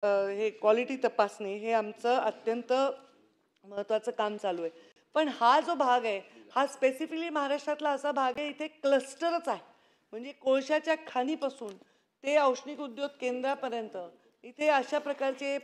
हे क्वालिटी तपासणी हे आमचं अत्यंत महत्त्वाचं काम चालू आहे. पण हा जो भाग आहे हा स्पेसिफिकली महाराष्ट्रातला असा भाग आहे, इथे क्लस्टरच आहे. म्हणजे कोळशाच्या खाणीपासून ते औष्णिक उद्योग केंद्रापर्यंत इथे अशा प्रकारचे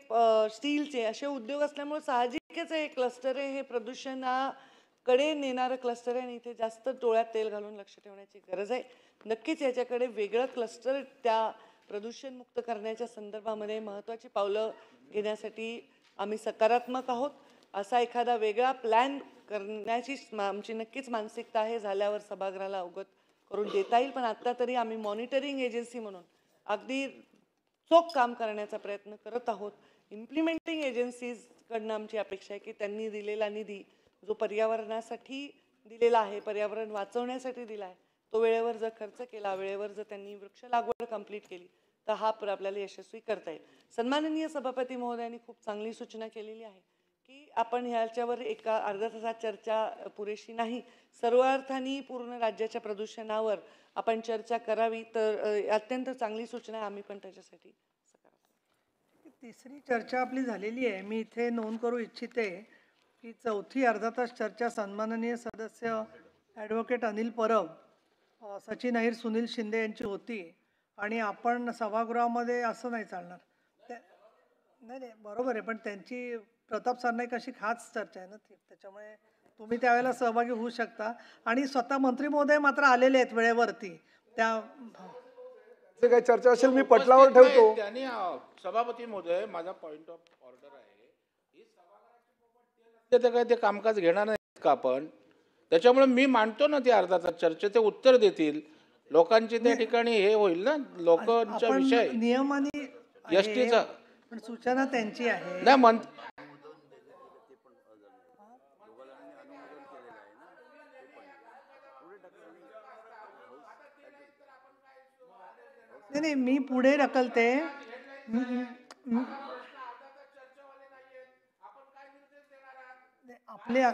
स्टीलचे असे उद्योग असल्यामुळे साहजिकच आहे, क्लस्टर आहे, हे प्रदूषणाकडे नेणारं क्लस्टर आहे आणि इथे जास्त डोळ्यात तेल घालून लक्ष ठेवण्याची गरज आहे. नक्कीच याच्याकडे वेगळं क्लस्टर त्या प्रदूषणमुक्त करण्याच्या संदर्भामध्ये महत्त्वाची पावलं घेण्यासाठी आम्ही सकारात्मक आहोत. असा एखादा वेगळा प्लॅन करण्याची आमची नक्कीच मानसिकता आहे. झाल्यावर सभागृहाला अवगत करून देता येईल. पण आत्ता तरी आम्ही मॉनिटरिंग एजन्सी म्हणून अगदी चोख काम करण्याचा प्रयत्न करत आहोत. इम्प्लिमेंटिंग एजन्सीजकडनं आमची अपेक्षा आहे की त्यांनी दिलेला निधी जो पर्यावरणासाठी दिलेला आहे, पर्यावरण वाचवण्यासाठी दिला आहे, तो वेळेवर जर खर्च केला, वेळेवर जर त्यांनी वृक्ष लागवड कंप्लीट केली तर हा आपल्याला यशस्वी करता येईल. सन्माननीय सभापती महोदयांनी खूप चांगली सूचना केलेली आहे की आपण ह्याच्यावर एका अर्ध्या तासात चर्चा पुरेशी नाही. सर्व अर्थाने पूर्ण राज्याच्या प्रदूषणावर आपण चर्चा करावी. तर अत्यंत चांगली सूचना आहे. आम्ही पण त्याच्यासाठी तिसरी चर्चा आपली झालेली आहे. मी इथे नोंद करू इच्छिते की चौथी अर्धा तास चर्चा सन्माननीय सदस्य ॲडव्होकेट अनिल परब, सचिन अहिर, सुनील शिंदे यांची होती. आणि आपण सभागृहामध्ये असं नाही चालणार. नाही नाही बरोबर आहे, पण त्यांची प्रताप सरनाईक अशी खास चर्चा आहे ना ती, त्याच्यामुळे तुम्ही त्यावेळेला सहभागी होऊ शकता. आणि स्वतः मंत्री महोदय मात्र आलेले आहेत वेळेवरती. त्या काही चर्चा असेल मी पटलावर ठेवतो. त्यांनी सभापती महोदय, माझा पॉइंट ऑफ ऑर्डर आहे, ही सभागृहाची काय ते कामकाज घेणार नाहीत का आपण? त्याच्यामुळे मी मांडतो ना ते अर्धा तास चर्चेत, ते उत्तर देतील लोकांची त्या ठिकाणी, हे होईल ना लोकांचा विषय. नियमाने एसटीचा पण सूचना त्यांची आहे. नाही नाही मी पुढे ढकलते. आपल्या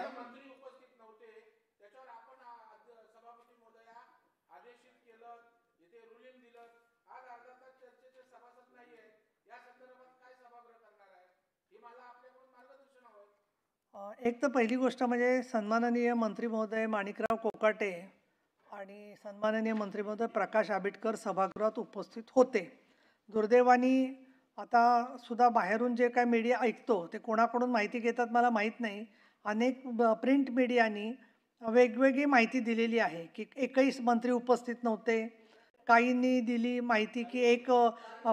एक तर पहिली गोष्ट म्हणजे सन्माननीय मंत्री महोदय माणिकराव कोकाटे आणि सन्माननीय मंत्री महोदय प्रकाश आंबेडकर सभागृहात उपस्थित होते. दुर्दैवाने आता सुद्धा बाहेरून जे काय मीडिया ऐकतो ते कोणाकडून माहिती घेतात मला माहीत नाही. अनेक प्रिंट मीडियानी वेगवेगळी माहिती दिलेली आहे की एकही मंत्री उपस्थित नव्हते. काहींनी दिली माहिती की एक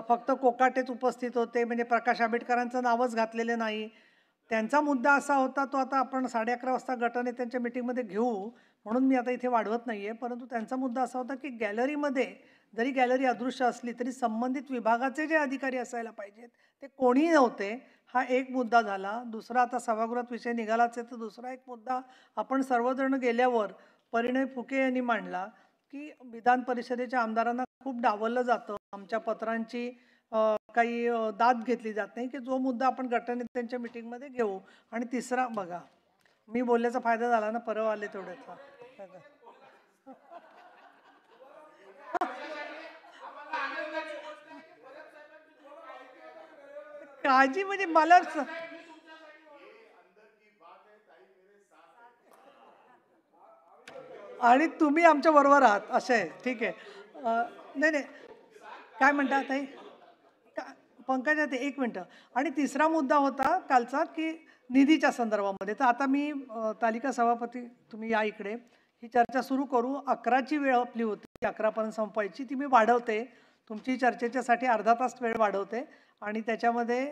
फक्त कोकाटेच उपस्थित होते, म्हणजे प्रकाश आंबेडकरांचं नावच घातलेलं नाही. त्यांचा मुद्दा असा होता, तो आता आपण 11:30 वाजता गटनेत्यांच्या मीटिंगमध्ये घेऊ म्हणून मी आता इथे वाढवत नाही आहे. परंतु त्यांचा मुद्दा असा होता की गॅलरीमध्ये जरी गॅलरी अदृश्य असली तरी संबंधित विभागाचे जे अधिकारी असायला पाहिजेत ते कोणीही नव्हते. हा एक मुद्दा झाला. दुसरा, आता सभागृहात विषय निघालाच आहे तर दुसरा एक मुद्दा आपण सर्वजण गेल्यावर परिणय फुके यांनी मांडला की विधान परिषदेच्या आमदारांना खूप डावललं जातं, आमच्या पत्रांची काही दाद घेतली जात नाही, की जो मुद्दा आपण गटनेत्यांच्या मीटिंगमध्ये घेऊ. आणि तिसरा, बघा मी बोलल्याचा फायदा झाला ना, परवा आले तेवढ्याचा काळजी म्हणजे मला आणि तुम्ही आमच्या बरोबर आहात असे आहे. ठीक आहे. नाही नाही काय म्हणता ताई? पंकजा ते एक मिनटं. आणि तिसरा मुद्दा होता कालचा की निधीच्या संदर्भामध्ये. तर आता मी तालिका सभापती, तुम्ही या इकडे, ही चर्चा सुरू करू. 11ची वेळ आपली होती, 11पर्यंत संपवायची, ती मी वाढवते. तुमची चर्चेच्यासाठी अर्धा तास वेळ वाढवते आणि त्याच्यामध्ये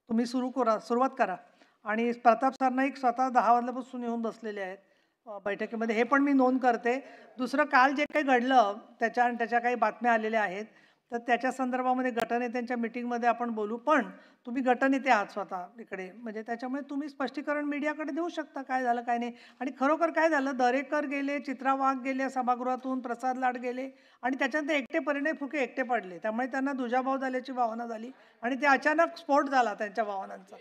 तुम्ही सुरुवात करा. आणि प्रताप सरनाईक स्वतः 10 वाजल्यापासून येऊन बसलेले आहेत बैठकीमध्ये, हे पण मी नोंद करते. दुसरं, काल जे काही घडलं त्याच्या काही बातम्या आलेल्या आहेत, तर त्याच्या संदर्भामध्ये गटनेत्यांच्या मीटिंगमध्ये आपण बोलू. पण तुम्ही गटनेते आहात स्वतः इकडे, म्हणजे त्याच्यामुळे तुम्ही स्पष्टीकरण मीडियाकडे देऊ शकता काय झालं काय नाही. आणि खरोखर काय झालं, दरेकर गेले, चित्रा वाघ गेले सभागृहातून, प्रसाद लाड गेले आणि त्याच्यानंतर एकटे परिणय फुके एकटे पडले. त्यामुळे त्यांना दुजाभाव झाल्याची भावना झाली आणि ते अचानक स्फोट झाला त्यांच्या भावनांचा.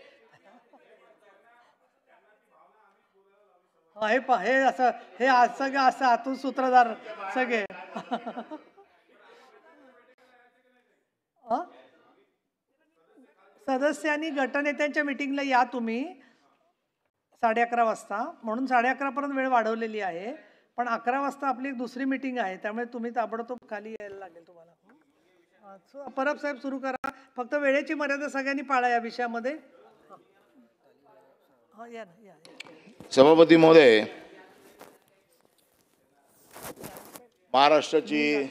हे असं सगळं असं आतून सूत्रधार सगळे सदस्यांनी गटनेत्यांच्या मिटिंगला या तुम्ही 11:30 वाजता, म्हणून 11:30 पर्यंत वेळ वाढवलेली आहे, पण 11 वाजता आपली एक दुसरी मिटिंग आहे, त्यामुळे तुम्ही ताबडतोब खाली यायला लागेल तुम्हाला. परब साहेब सुरू करा, फक्त वेळेची मर्यादा सगळ्यांनी पाळा या विषयामध्ये. या ना, या. सभापती महोदय, महाराष्ट्राची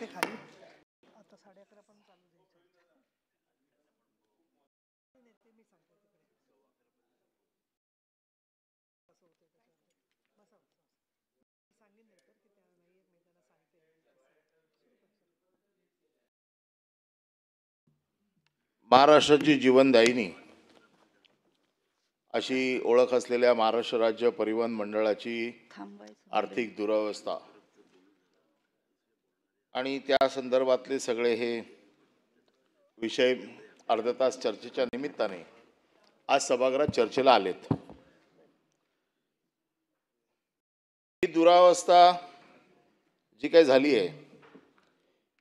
महाराष्ट्राची जीवनदायिनी अशी ओळख असलेल्या महाराष्ट्र राज्य परिवहन मंडळाची आर्थिक दुरावस्था आणि त्या संदर्भातले सगळे हे विषय अर्धा तास चर्चेच्या निमित्ताने आज सभागृहात चर्चेला आलेत. ही दुरावस्था जी काही झाली आहे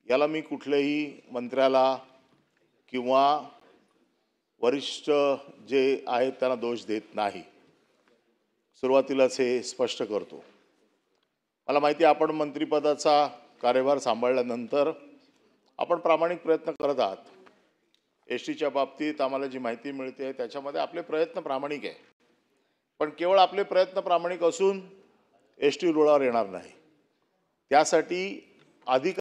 याला मी कुठल्याही मंत्र्याला किंवा वरिष्ठ जे आहेत त्यांना दोष देत नाही. सुरुवातीलाच हे स्पष्ट करतो. मला माहिती आहे आपण मंत्रिपदाचा कार्यभार सांभाळल्यानंतर आपण प्रामाणिक प्रयत्न करत आहात. एस टीच्या बाबतीत आम्हाला जी माहिती मिळते त्याच्यामध्ये आपले प्रयत्न प्रामाणिक आहे, पण केवळ आपले प्रयत्न प्रामाणिक असून एस टी रुळावर येणार नाही. त्यासाठी अधिक